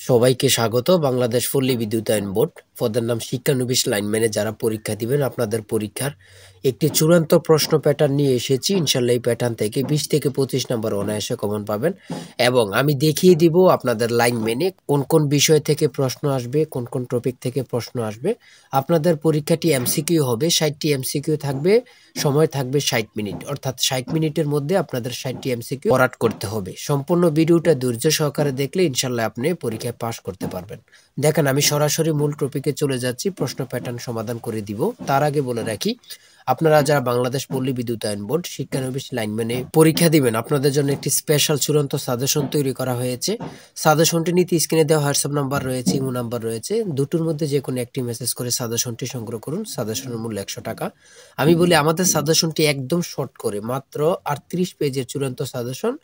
সবাইকে স্বাগত। বাংলাদেশ পল্লী বিদ্যুতায়ন বোর্ড পদের নাম শিক্ষানবিশ লাইনম্যানে যারা পরীক্ষা দিবেন, আপনাদের পরীক্ষার একটি চূড়ান্ত প্রশ্ন প্যাটার্ন নিয়ে এসেছি। ইনশাল্লাহ এই প্যাটার্ন থেকে 20 থেকে 25 নম্বর অনায়াসে কমন পাবেন এবং আমি দেখিয়ে দিব আপনাদের লাইনম্যানে কোন কোন বিষয় থেকে প্রশ্ন আসবে, কোন কোন টপিক থেকে প্রশ্ন আসবে। আপনাদের পরীক্ষাটি এমসিকিউ হবে, 60টি এমসিকিউ থাকবে, সময় থাকবে 60 মিনিট, অর্থাৎ 60 মিনিটের মধ্যে আপনাদের 60টি এমসিকিউ পড়াট করতে হবে। সম্পূর্ণ ভিডিওটা ধৈর্য সহকারে দেখলে ইনশাল্লাহ আপনি পরীক্ষায় পাশ করতে পারবেন। দেখেন, আমি সরাসরি মূল টপিকে চলে যাচ্ছি, প্রশ্ন প্যাটার্ন সমাধান করে দিব। তার আগে বলে রাখি, আপনারা যারা বাংলাদেশ পল্লী বিদ্যুতায়ন বোর্ড শিক্ষানবিশ লাইনম্যানে পরীক্ষা দিবেন, আপনাদের জন্য একটি স্পেশাল চূড়ান্ত সাজেশন তৈরি করা হয়েছে। সাজেশনটি নিতে স্ক্রিনে দেওয়া হোয়াটসঅ্যাপ নাম্বার রয়েছে, ইমো নাম্বার রয়েছে, দুটোর মধ্যে যে কোনো একটি মেসেজ করে সাজেশনটি সংগ্রহ করুন। সাজেশনের মূল্য 100 টাকা। আমি বলি, আমাদের সাজেশনটি একদম শর্ট করে মাত্র 38 পেজের চূড়ান্ত সাজেশন,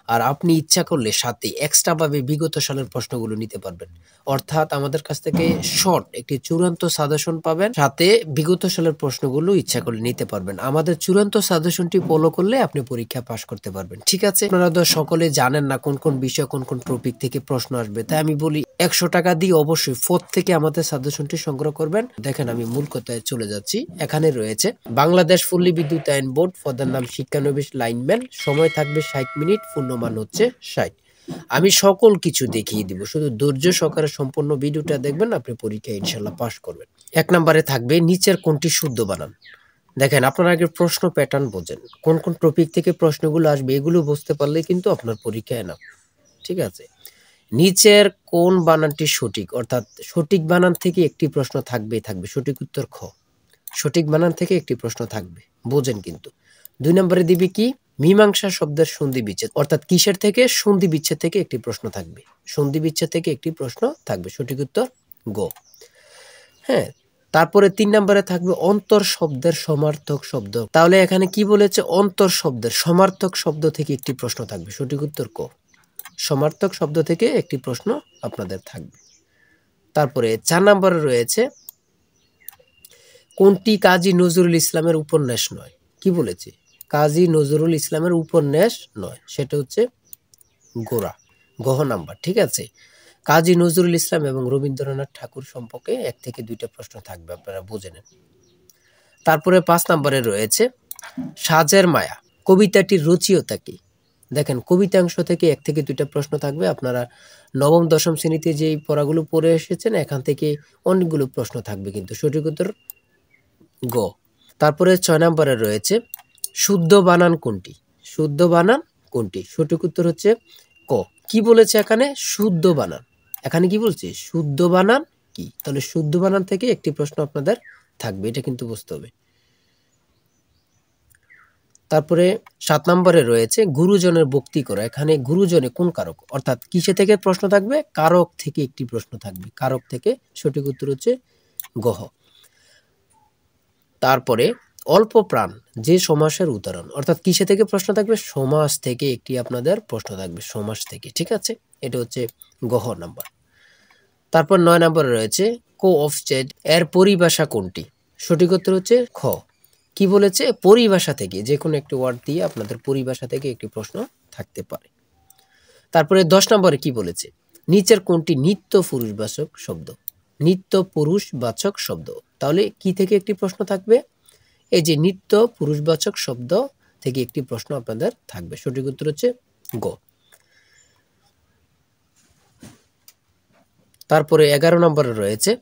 আর আপনি ইচ্ছা করলে সাথে এক্সট্রা ভাবে বিগত সালের প্রশ্নগুলো নিতে পারবেন। অর্থাৎ আমাদের কাছ থেকে শর্ট একটি চূড়ান্ত সাজেশন পাবেন, সাথে বিগত সালের প্রশ্নগুলো ইচ্ছা করলে নিতে পারবেন। আমাদের চূড়ান্ত সাজেশনটি ফলো করলে আপনি পরীক্ষা পাশ করতে পারবেন। ঠিক আছে, আপনারা তো সকলে জানেন না কোন কোন বিষয় কোন কোন টপিক থেকে প্রশ্ন আসবে, তাই আমি বলি 100 টাকা দিয়ে অবশ্যই ফোর্থ থেকে আমাদের সাজেশনটি সংগ্রহ করবেন। দেখেন, আমি মূল কথায় চলে যাচ্ছি। এখানে রয়েছে বাংলাদেশ পল্লী বিদ্যুতায়ন বোর্ড, পদের নাম শিক্ষানবিশ লাইনম্যান, সময় থাকবে 60 মিনিট, পূর্ণমান হচ্ছে 60। আমি সকল কিছু দেখিয়ে দিব, শুধু ধৈর্য সহকারে সম্পূর্ণ ভিডিওটা দেখবেন, আপনি পরীক্ষায় ইনশাল্লাহ পাশ করবেন। 1 নম্বরে থাকবে নিচের কোনটি শুদ্ধ বানান। দেখেন, আপনারা আগে প্রশ্ন প্যাটার্ন বোঝেন, কোন কোন টপিক থেকে প্রশ্নগুলো আসবে এগুলো বুঝতে পারলেই কিন্তু আপনার পরীক্ষায় না। ঠিক আছে, নিচের কোন বানানটি সঠিক, অর্থাৎ সঠিক বানান থেকে একটি প্রশ্ন থাকবেই থাকবে। সঠিক উত্তর খ, সঠিক বানান থেকে একটি প্রশ্ন থাকবে, বোঝেন কিন্তু। 2 নম্বরে দিবি কি, মীমাংসা শব্দের সন্ধি বিচ্ছেদ, অর্থাৎ কিসের থেকে, সন্ধি বিচ্ছেদ থেকে একটি প্রশ্ন থাকবে। সন্ধি বিচ্ছেদ থেকে একটি প্রশ্ন থাকবে, সঠিক উত্তর গ। হ্যাঁ, তারপরে 3 নম্বরে থাকবে অন্তর শব্দের সমার্থক শব্দ। তাহলে এখানে কি বলেছে, অন্তর শব্দের সমার্থক শব্দ থেকে একটি প্রশ্ন থাকবে, সঠিক উত্তর ক। সমার্থক শব্দ থেকে একটি প্রশ্ন আপনাদের থাকবে। তারপরে 4 নম্বরে রয়েছে কোনটি কাজী নজরুল ইসলামের উপন্যাস নয়। কি বলেছে, কাজী নজরুল ইসলামের উপন্যাস নয়, সেটা হচ্ছে গোরা, গহ নাম্বার। ঠিক আছে, কাজী নজরুল ইসলাম এবং রবীন্দ্রনাথ ঠাকুর সম্পর্কে 1 থেকে 2টা প্রশ্ন থাকবে, আপনারা বুঝে নেন। তারপরে 5 নম্বরে রয়েছে সাজের মায়া কবিতাটির রচয়িতা কি। দেখেন, কবিতাংশ থেকে 1 থেকে 2টা প্রশ্ন থাকবে। আপনারা নবম দশম শ্রেণীতে যেই পড়াগুলো পড়ে এসেছেন, এখান থেকে অনেকগুলো প্রশ্ন থাকবে, কিন্তু সঠিক উত্তর গ। তারপরে 6 নম্বরে রয়েছে শুদ্ধ বানান কোনটি। শুদ্ধ বানান কোনটি, সঠিক উত্তর হচ্ছে ক। কি বলেছে এখানে, শুদ্ধ বানান। এখানে কি বলছে, শুদ্ধ বানান কি, তাহলে শুদ্ধ বানান থেকে একটি প্রশ্ন আপনাদের থাকবে, এটা কিন্তু বুঝতে হবে। তারপরে 7 নম্বরে রয়েছে গুরুজনের ভক্তি করা। এখানে গুরুজনে কোন কারক, অর্থাৎ কিসে থেকে প্রশ্ন থাকবে, কারক থেকে একটি প্রশ্ন থাকবে, কারক থেকে, সঠিক উত্তর হচ্ছে গহ। তারপরে অল্প প্রাণ যে সমাসের উদাহরণ, অর্থাৎ কিসে থেকে প্রশ্ন থাকবে, সমাস থেকে একটি আপনাদের প্রশ্ন থাকবে, সমাস থেকে। ঠিক আছে, এটা হচ্ছে গহ নাম্বার। তারপর 9 নম্বরে রয়েছে কো অফসেট এর পরিভাষা কোনটি, সঠিক উত্তর হচ্ছে খ। কি বলেছে, পরিভাষা থেকে, যে কোনো একটি ওয়ার্ড দিয়ে আপনাদের পরিভাষা থেকে একটি প্রশ্ন থাকতে পারে। তারপরে 10 নম্বরে কি বলেছে, নিচের কোনটি নিত্য পুরুষবাচক শব্দ। নিত্য পুরুষবাচক শব্দ, তাহলে কি থেকে একটি প্রশ্ন থাকবে, এই যে নিত্য পুরুষবাচক শব্দ থেকে একটি প্রশ্ন আপনাদের থাকবে, সঠিক উত্তর হচ্ছে গ। তারপরে 11 নম্বরে রয়েছে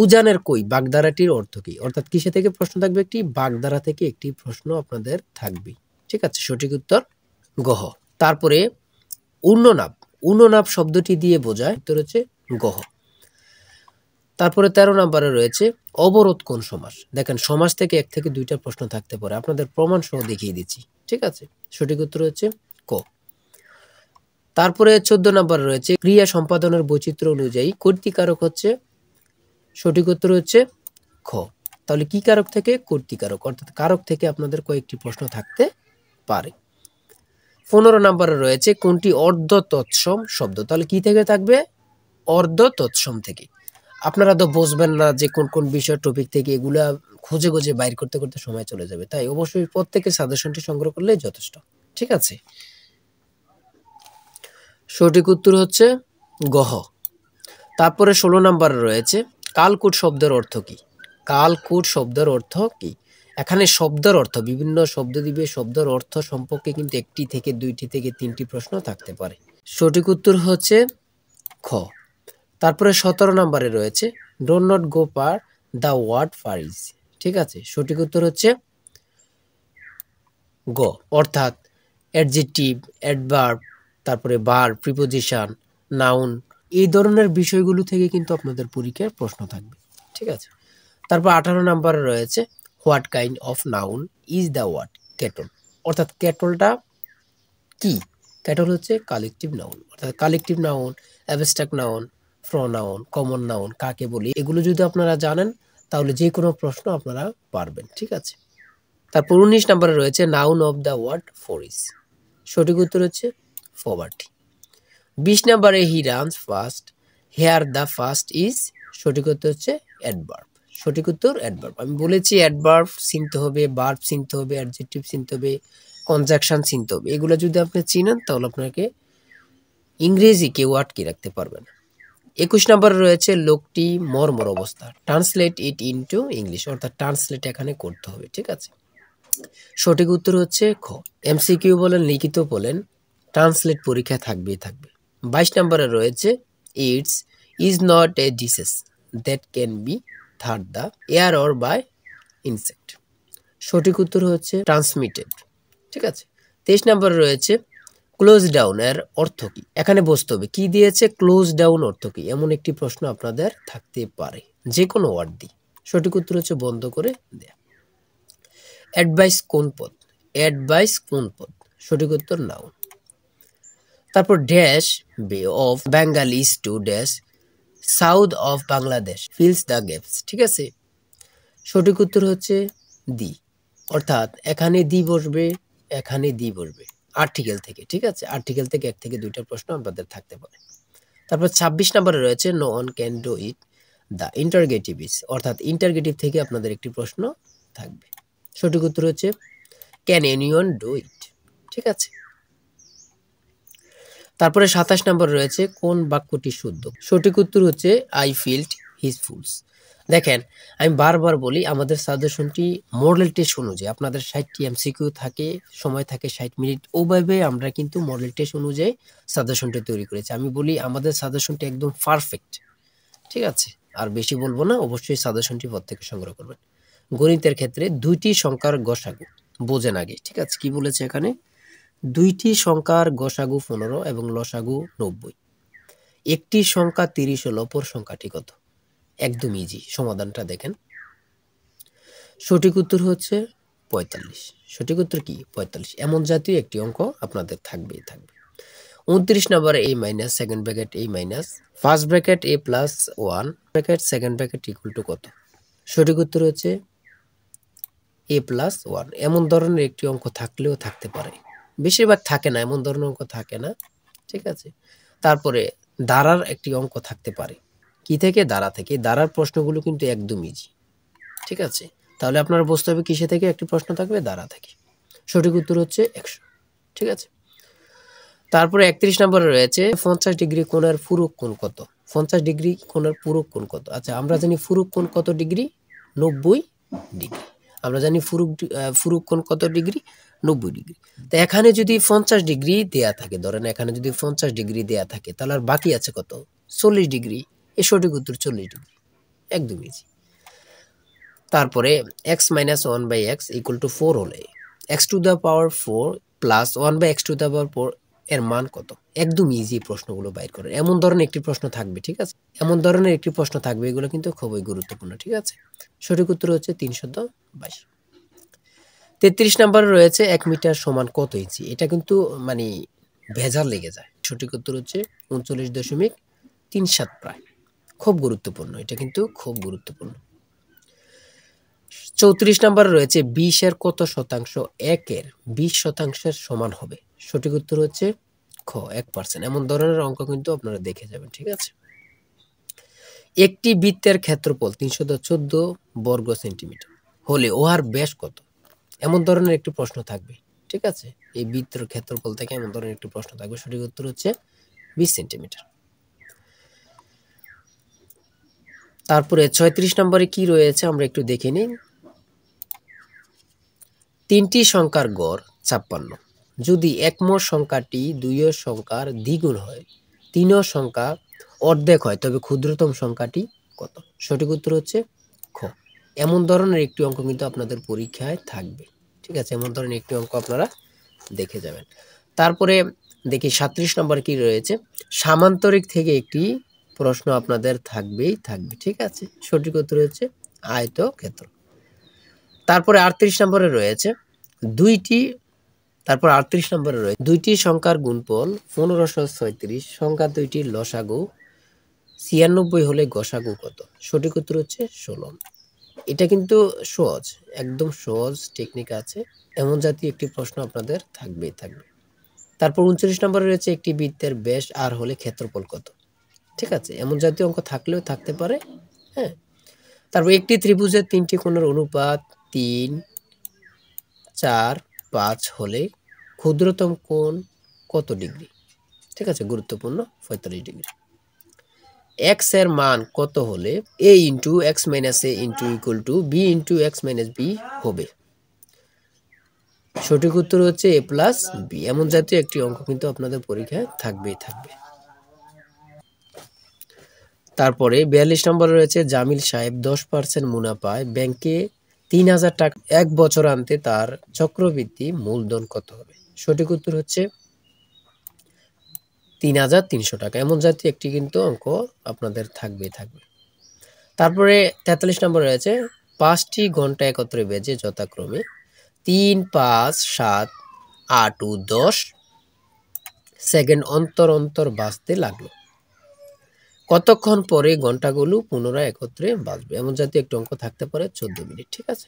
উজানের কই বাগধারাটির অর্থ কি, অর্থাৎ কিসে থেকে প্রশ্ন থাকবে, একটি বাগধারা থেকে একটি প্রশ্ন আপনাদের থাকবে। ঠিক আছে, সঠিক উত্তর গহ। তারপরে উন্ননাভ, উন্ননাভ শব্দটি দিয়ে বোঝায়, উত্তর হচ্ছে গহ। তারপরে 13 নম্বরে রয়েছে অবরোধ কোন সমাস। দেখেন, সমাস থেকে 1 থেকে 2টা প্রশ্ন থাকতে পারে, আপনাদের প্রমাণ সহ দেখিয়ে দিচ্ছি। ঠিক আছে, সঠিক উত্তর হচ্ছে ক। তারপরে 14 নম্বরে রয়েছে ক্রিয়া সম্পাদনের বৈচিত্র্য অনুযায়ী কর্তৃকারক হচ্ছে, সঠিক উত্তর হচ্ছে খ। তাহলে কি কারক থেকে, কর্তৃকারক, অর্থাৎ কারক থেকে আপনাদের কয়েকটি প্রশ্ন থাকতে পারে। 15 নম্বরে রয়েছে কোনটি অর্ধ তৎসম শব্দ, তাহলে কি থেকে থাকবে, অর্ধ তৎসম থেকে। আপনারা তো বুঝবেন না যে কোন কোন বিষয় টপিক থেকে, এগুলা খুঁজে খুঁজে বাইর করতে করতে সময় চলে যাবে, তাই অবশ্যই প্রত্যেকে সাজেশনটি সংগ্রহ করলে যথেষ্ট। ঠিক আছে, সঠিক উত্তর হচ্ছে গহ। তারপরে 16 নম্বরে রয়েছে কালকুট শব্দের অর্থ কি? কালকুট শব্দের অর্থ কি? এখানে শব্দের অর্থ বিভিন্ন শব্দ দিবে, শব্দের অর্থ সম্পর্কে কিন্তু একটি থেকে দুইটি থেকে তিনটি প্রশ্ন থাকতে পারে। সঠিক উত্তর হচ্ছে খ। তারপরে 17 নম্বরে রয়েছে do not go per the word ফারিজ। ঠিক আছে, সঠিক উত্তর হচ্ছে গ, অর্থাৎ অ্যাডজেক্টিভ, অ্যাডভার্ব, তারপরে ভার্ব, প্রিপোজিশন, নাউন, এই ধরনের বিষয়গুলো থেকে কিন্তু আপনাদের পরীক্ষায় প্রশ্ন থাকবে। ঠিক আছে, তারপর 18 নম্বরে রয়েছে what kind of noun is the word cattle. অর্থাৎ ক্যাটলটা কি? ক্যাটল হচ্ছে কালেকটিভ নাউন। অর্থাৎ collective noun, abstract noun, pronoun, common noun কাকে বলি, এগুলো যদি আপনারা জানেন তাহলে যে কোনো প্রশ্ন আপনারা পারবেন। ঠিক আছে, তারপর 19 নম্বরে রয়েছে নাউন অফ দ্য ওয়ার্ড ফরিস। সঠিক উত্তর হচ্ছে পভার্টি। 20 নম্বরে he runs fast here the fast is. সঠিক উত্তর হচ্ছে অ্যাডভার্ব। সঠিক উত্তর অ্যাডভার্ব। আমি বলেছি অ্যাডভার্ব চিনতে হবে, ভার্ব চিনতে হবে, অ্যাডজেক্টিভ চিনতে হবে, কনজাংশন চিনতে হবে। এগুলো যদি আপনি চিনেন তাহলে আপনাকে ইংরেজি কেউ আটকে রাখতে পারবে না। 21 নম্বরে রয়েছে লোকটি মর্মর অবস্থা, ট্রান্সলেট ইট ইনটু ইংলিশ। অর্থাৎ ট্রান্সলেট এখানে করতে হবে। ঠিক আছে, সঠিক উত্তর হচ্ছে খ। এমসিকিউ বলেন, লিখিত বলেন, ট্রান্সলেট পরীক্ষায় থাকবেই থাকবে। 22 নম্বরে রয়েছে it's is not a disease that can be third the air or by insect. সঠিক উত্তর হচ্ছে ট্রান্সমিটেড। ঠিক আছে, 23 নম্বরে রয়েছে ক্লোজ ডাউন এর অর্থ কি? এখানে বুঝতে হবে কি দিয়েছে, ক্লোজ ডাউন অর্থ কি, এমন একটি প্রশ্ন আপনাদের থাকতে পারে যে কোনো ওয়ার্ড দিয়ে। সঠিক উত্তর হচ্ছে বন্ধ করে দেয়া। অ্যাডভাইস কোন পদ? অ্যাডভাইস কোন পদ? সঠিক উত্তর নাউন। তারপর dash bay of Bengal is to dash south of Bangladesh fills the gaps. ঠিক আছে, সঠিক উত্তর হচ্ছে দি। অর্থাৎ এখানে দি বসবে, এখানে দি বসবে আর্টিকেল থেকে। ঠিক আছে, আর্টিকেল থেকে এক থেকে দুইটা প্রশ্ন আপনাদের থাকতে পারে। তারপর 26 নম্বরে রয়েছে no one can do it the interrogative is. অর্থাৎ ইন্টারগেটিভ থেকে আপনাদের একটি প্রশ্ন থাকবে। সঠিক উত্তর হচ্ছে ক্যান এনিওয়ান ডু ইট। ঠিক আছে, তারপরে 27 নম্বর রয়েছে কোন বাক্যটি শুদ্ধ? সঠিক উত্তর হচ্ছে আই ফিল্ড হিজ ফুলস। দেখেন, আমি বারবার বলি আমাদের সাজেশনটি মডেল টেস্ট অনুযায়ী, আপনাদের 60টি এমসিকিউ থাকে, সময় থাকে 60 মিনিট, ওভাবে আমরা কিন্তু মডেল টেস্ট অনুযায়ী সাজেশনটি তৈরি করেছি। আমি বলি আমাদের সাজেশনটি একদম পারফেক্ট। ঠিক আছে, আর বেশি বলবো না, অবশ্যই সাজেশনটি প্রত্যেকে সংগ্রহ করবেন। গণিতের ক্ষেত্রে দুইটি সংখ্যার গসাগু বোঝেন আগে। ঠিক আছে, কি বলেছে এখানে? দুইটি সংখ্যার গসাগু 15 এবং লসাগু 90। একটি সংখ্যা 30 হলে অপর সংখ্যাটি কত? একদম ইজি, সমাধানটা দেখেন। সঠিক উত্তর হচ্ছে 45। সঠিক উত্তর কি? 45। এমন জাতীয় একটি অঙ্ক আপনাদের থাকবেই থাকবে। 29 নম্বরে a minus second bracket a minus first bracket a plus 1 bracket second bracket equal to কত? সঠিক উত্তর হচ্ছে a প্লাস 1। এমন ধরনের একটি অঙ্ক থাকলেও থাকতে পারে, বেশিরভাগ থাকে না, এমন ধরনের অঙ্ক থাকে না। ঠিক আছে, তারপরে দ্বারার একটি অঙ্ক থাকতে পারে। কি থেকে? দ্বারা থেকে। দ্বারার প্রশ্নগুলো কিন্তু একদম ইজি। ঠিক আছে, তাহলে আপনারা বুঝতে হবে কিসে থেকে একটি প্রশ্ন থাকবে? দ্বারা থেকে। সঠিক উত্তর হচ্ছে 100। ঠিক আছে, তারপরে 31 নম্বরে রয়েছে 50 ডিগ্রি কোণের পূরক কোণ কত? 50 ডিগ্রি কোণের পূরক কোণ কত? আচ্ছা, আমরা জানি পূরক কোণ কত ডিগ্রি? 90 ডিগ্রি। আমরা জানি পূরক কোণ কত ডিগ্রি? 90 ডিগ্রি। তো এখানে যদি 50 ডিগ্রি দেয়া থাকে, ধরেন এখানে যদি 50 ডিগ্রি দেয়া থাকে, তাহলে আর বাকি আছে কত? 40 ডিগ্রি। এর সঠিক উত্তর 40 ডিগ্রি। একদম ইজি। তারপরে x minus 1 by x equal to 4 হলে x to the power 4 plus 1 by x to the power 4 এর মান কত? একদম ইজি প্রশ্নগুলো বাইর করেন। এমন ধরনের একটি প্রশ্ন থাকবে। ঠিক আছে, এমন ধরনের একটি প্রশ্ন থাকবে, এগুলো কিন্তু খুবই গুরুত্বপূর্ণ। ঠিক আছে, সঠিক উত্তর হচ্ছে 322। 33 নম্বরে রয়েছে 1 মিটার সমান কত ইঞ্চি? এটা কিন্তু মানে ভেজাল লেগে যায়। সঠিক উত্তর হচ্ছে 39.37 প্রায়। খুব গুরুত্বপূর্ণ, এটা কিন্তু খুব গুরুত্বপূর্ণ। 34 নম্বরে রয়েছে 20 এর কত শতাংশ 1 এর 20 শতাংশের সমান হবে? সঠিক উত্তর হচ্ছে খ 1%। এমন ধরনের অঙ্ক কিন্তু আপনারা দেখে যাবেন। ঠিক আছে, একটি বৃত্তের ক্ষেত্রফল 314 বর্গ সেন্টিমিটার হলে উহার ব্যাস কত? এমন ধরনের একটি প্রশ্ন থাকবে। ঠিক আছে, এই বৃত্তের ক্ষেত্রফল থেকে এমন ধরনের একটি প্রশ্ন থাকবে। সঠিক উত্তর হচ্ছে 20 সেন্টিমিটার। তারপরে ৩৬ নম্বরে কি রয়েছে আমরা একটু দেখে নিই। ৩টি সংখ্যার গড় ৫৬। যদি একমোট সংখ্যাটি ২ সংখ্যার দ্বিগুণ হয়, ৩ সংখ্যা অর্ধেক হয়, তবে ক্ষুদ্রতম সংখ্যাটি কত? সঠিক উত্তর হচ্ছে খ। এমন ধরনের একটি অঙ্ক কিন্তু আপনাদের পরীক্ষায় থাকবে। ঠিক আছে, এমন ধরনের একটি অঙ্ক আপনারা দেখে যাবেন। তারপরে দেখি ৩৭ নম্বর কি রয়েছে। সামান্তরিক থেকে একটি প্রশ্ন আপনাদের থাকবেই থাকবে। ঠিক আছে, সঠিক উত্তর হচ্ছে আয়তক্ষেত্র। তারপরে ৩৮ নম্বরে রয়েছে দুইটি সংখ্যার গুণফল ১৫৩৬, সংখ্যা দুইটির লসাগু ৯৬ হলে গসাগু কত? সঠিক উত্তর হচ্ছে ১৬। এটা কিন্তু সহজ, একদম সহজ টেকনিক আছে। এমন জাতীয় একটি প্রশ্ন আপনাদের থাকবেই থাকবে। তারপর ৩৯ নম্বরে রয়েছে একটি বৃত্তের ব্যাস আর হলে ক্ষেত্রফল কত? ঠিক আছে, এমন জাতীয় অঙ্ক থাকলেও থাকতে পারে। হ্যাঁ, তারপর একটি ত্রিভুজের ৩টি কোণের অনুপাত ৩, ৪, ৫ হলে ক্ষুদ্রতম কোণ কত ডিগ্রি? ঠিক আছে, গুরুত্বপূর্ণ ৪৫ ডিগ্রি। এক্স এর মান কত হলে a into x minus a into equal to b into x minus b হবে? সঠিক উত্তর হচ্ছে a প্লাস বি। এমন জাতীয় একটি অঙ্ক কিন্তু আপনাদের পরীক্ষায় থাকবেই থাকবে। তারপরে ৪২ নম্বরে রয়েছে জামিল সাহেব ১০% মুনাফায় ব্যাংকে ৩,০০০ টাকা এক বছর আনতে তার চক্রবৃদ্ধি মূলধন কত হবে? সঠিক উত্তর হচ্ছে ৩,৩০০ টাকা। এমন জাতীয় একটি কিন্তু অঙ্ক আপনাদের থাকবেই থাকবে। তারপরে ৪৩ নম্বরে রয়েছে ৫টি ঘন্টা একত্রে বেজে যথাক্রমে ৩, ৫, ৭, ৮ ও ১০ সেকেন্ড অন্তর অন্তর বাজতে লাগলো। কতক্ষণ পরে ঘন্টাগুলো পুনরায় একত্রে বাজবে? এমন জাতীয় একটি অঙ্ক থাকতে পারে ১৪ মিনিট। ঠিক আছে।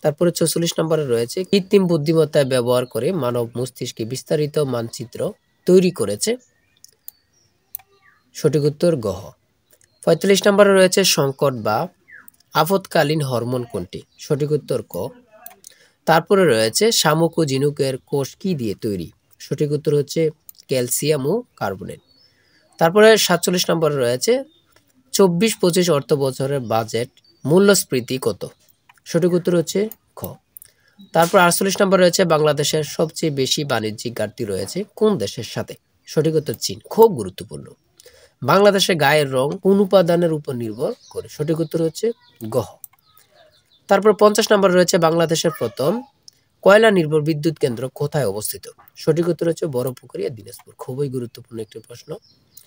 তারপরে ৪৪ নম্বরে রয়েছে কৃত্রিম বুদ্ধিমত্তা ব্যবহার করে মানব মস্তিষ্কে বিস্তারিত মানচিত্র তৈরি করেছে। সঠিক উত্তর গহ। ৪৫ নম্বরে রয়েছে সংকট বা আপৎকালীন হরমোন কোনটি? সঠিক উত্তর ক। তারপরে রয়েছে শামুক ও ঝিনুকের কোষ কি দিয়ে তৈরি? সঠিক উত্তর হচ্ছে ক্যালসিয়াম ও কার্বনেট। তারপরে ৪৭ নম্বরে রয়েছে ২৪-২৫ অর্থ বছরের বাজেট মূল্যস্ফীতি কত? সঠিক উত্তর হচ্ছে খ। তারপর ৪৮ নম্বর রয়েছে বাংলাদেশের সবচেয়ে বেশি বাণিজ্যিক ঘাটতি রয়েছে কোন দেশের সাথে? সঠিক উত্তর চীন। খুব গুরুত্বপূর্ণ। বাংলাদেশের গায়ের রং কোন উপাদানের উপর নির্ভর করে? সঠিক উত্তর হচ্ছে গহ। তারপর ৫০ নম্বর রয়েছে বাংলাদেশের প্রথম কয়লা নির্ভর বিদ্যুৎ কেন্দ্র কোথায় অবস্থিত? সঠিক উত্তর হচ্ছে বড়পুকুরিয়া, দিনাজপুর। খুবই গুরুত্বপূর্ণ একটি প্রশ্ন।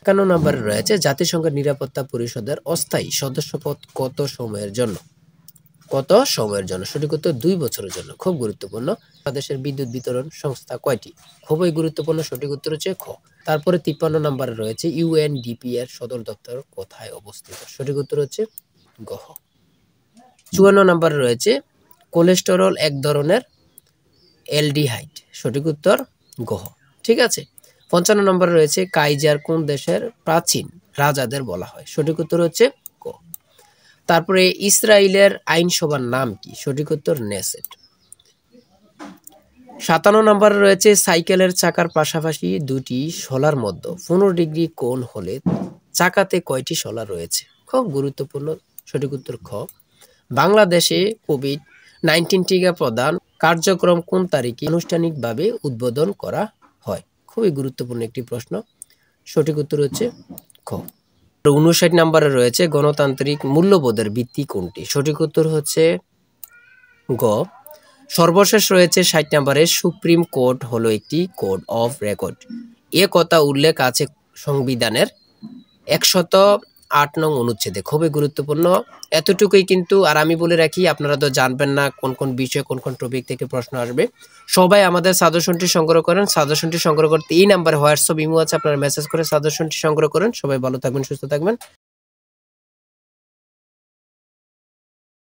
৫১ নম্বরে রয়েছে জাতিসংঘের নিরাপত্তা পরিষদের অস্থায়ী সদস্যপদ কত সময়ের জন্য? কত সময়ের জন্য? সঠিক উত্তর ২ বছরের জন্য। খুব গুরুত্বপূর্ণ। বাংলাদেশের বিদ্যুৎ বিতরণ সংস্থা কয়টি? খুবই গুরুত্বপূর্ণ। সঠিক উত্তর হচ্ছে খ। তারপরে ৫৩ নম্বরে রয়েছে ইউএনডিপি এর সদর দপ্তর কোথায় অবস্থিত? সঠিক উত্তর হচ্ছে গহ। ৫৪ নম্বরে রয়েছে কোলেস্টেরল এক ধরনের অ্যালডিহাইড। সঠিক উত্তর গহ। ঠিক আছে। ৫৫ নম্বরে রয়েছে কাইজার কোন দেশের প্রাচীন রাজাদের বলা হয়? সঠিক উত্তর হচ্ছে ক। তারপরে ইসরায়েলের আইনসভার নাম কি? সঠিক উত্তর নেসেট। ৫৭ নম্বরে রয়েছে সাইকেলের চাকার পাশাপাশি দুটি শলার মধ্যে ১৫ ডিগ্রি কোণ হলে চাকাতে কয়টি শলা রয়েছে? খুব গুরুত্বপূর্ণ। সঠিক উত্তর খ। বাংলাদেশে কোভিড-১৯ টিকা প্রদান কার্যক্রম কোন তারিখে আনুষ্ঠানিকভাবে উদ্বোধন করা হয়? খুবই গুরুত্বপূর্ণ একটি প্রশ্ন। সঠিক উত্তর হচ্ছে খ। ৫৯ নম্বরে রয়েছে গণতান্ত্রিক মূল্যবোধের ভিত্তি কোনটি? সঠিক উত্তর হচ্ছে গ। সর্বশেষ রয়েছে ৬০ নম্বরে সুপ্রিম কোর্ট হলো একটি কোড অফ রেকর্ড। এ কথা উল্লেখ আছে সংবিধানের ১০৮ নং অনুচ্ছেদে। খুবই গুরুত্বপূর্ণ। এতটুকুই কিন্তু। আর আমি বলে রাখি, আপনারা তো জানবেন না কোন কোন বিষয় কোন কোন টপিক থেকে প্রশ্ন আসবে। সবাই আমাদের সাজেশনটি সংগ্রহ করেন। সাজেশনটি সংগ্রহ করতে এই নাম্বারে হোয়াটসঅ্যাপ ইমো আছে, আপনারা মেসেজ করে সাজেশনটি সংগ্রহ করেন। সবাই ভালো থাকবেন, সুস্থ থাকবেন।